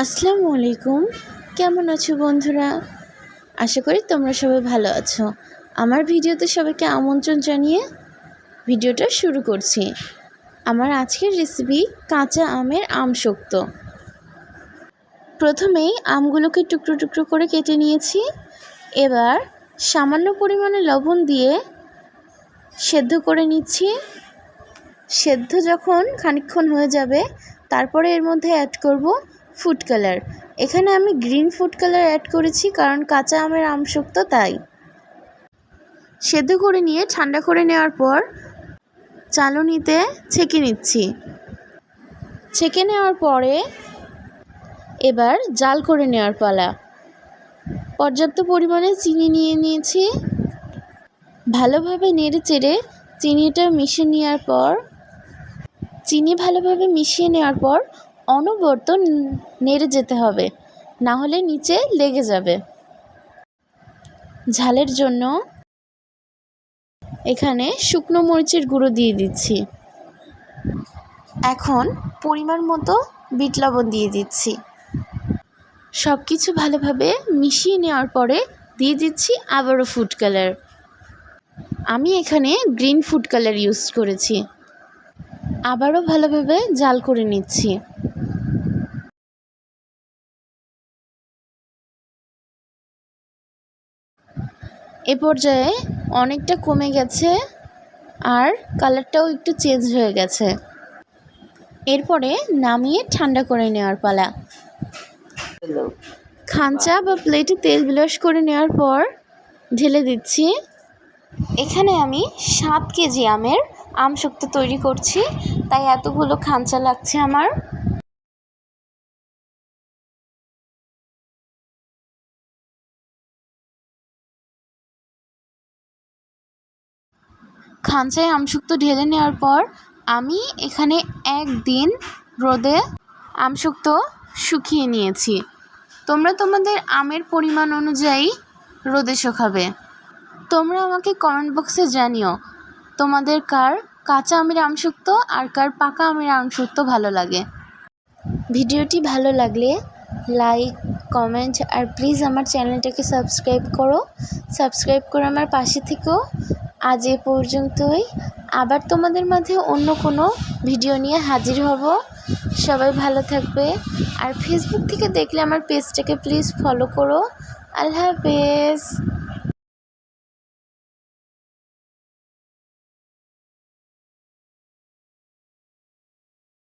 আসসালামু আলাইকুম। কেমন আছো বন্ধুরা? আশা করি তোমরা সবাই ভালো আছো। আমার ভিডিওতে সবাইকে আমন্ত্রণ জানিয়ে ভিডিওটা শুরু করছি। আমার আজকের রেসিপি কাঁচা আমের আমসক্ত। প্রথমেই আমগুলোকে টুকরো টুকরো করে কেটে নিয়েছি। এবার সামান্য পরিমাণে লবণ দিয়ে সেদ্ধ করে নিচ্ছি। সেদ্ধ যখন খানিকক্ষণ হয়ে যাবে তারপরে এর মধ্যে অ্যাড করব ফুড কালার। এখানে আমি গ্রিন ফুড কালার অ্যাড করেছি কারণ কাঁচা আমের আমসক্ত তাই। সেদ্ধ করে নিয়ে ঠান্ডা করে নেওয়ার পর চালনিতে ছেঁকে নিচ্ছি। ছেঁকে নেওয়ার পরে এবার জাল করে নেওয়ার পালা। পর্যাপ্ত পরিমাণে চিনি নিয়ে নিয়েছি। ভালোভাবে নেড়ে চেড়ে চিনিটা ভালোভাবে মিশিয়ে নেওয়ার পর অনবরত নেড়ে যেতে হবে, না হলে নিচে লেগে যাবে। ঝালের জন্য এখানে শুকনো মরিচের গুঁড়ো দিয়ে দিচ্ছি। এখন পরিমাণ মতো বিট লবণ দিয়ে দিচ্ছি। সব কিছু ভালোভাবে মিশিয়ে নেওয়ার পরে দিয়ে দিচ্ছি আবারও ফুড কালার। আমি এখানে গ্রিন ফুড কালার ইউজ করেছি। আবারও ভালোভাবে জাল করে নিচ্ছি। এ পর্যায়ে অনেকটা কমে গেছে আর কালারটাও একটু চেঞ্জ হয়ে গেছে। এরপরে নামিয়ে ঠান্ডা করে নেওয়ার পালা। খাঞ্চা বা প্লেটে তেল ব্রাশ করে নেওয়ার পর ঢেলে দিচ্ছি। এখানে আমি 7 কেজি আমের আমসক্ত তৈরি করছি, তাই এতগুলো খাঞ্চা লাগছে আমার। খাঞ্চায় আমসক্ত ঢেলে নেওয়ার পর আমি এখানে একদিন রোদে আমসক্ত শুকিয়ে নিয়েছি। তোমরা তোমাদের আমের পরিমাণ অনুযায়ী রোদে শুকাবে। তোমরা আমাকে কমেন্ট বক্সে জানিও তোমাদের কার কাঁচা আমের আমসক্ত আর কার পাকা আমের আমসক্ত ভালো লাগে। ভিডিওটি ভালো লাগলে লাইক, কমেন্ট আর প্লিজ আমার চ্যানেলটাকে সাবস্ক্রাইব করে আমার পাশে থেকো। আজ এ পর্যন্তই। আবার তোমাদের মাঝে অন্য কোনো ভিডিও নিয়ে হাজির হব। সবাই ভালো থাকবে। আর ফেসবুক থেকে দেখলে আমার পেজটাকে প্লিজ ফলো করো। আল্লাহ হাফেজ।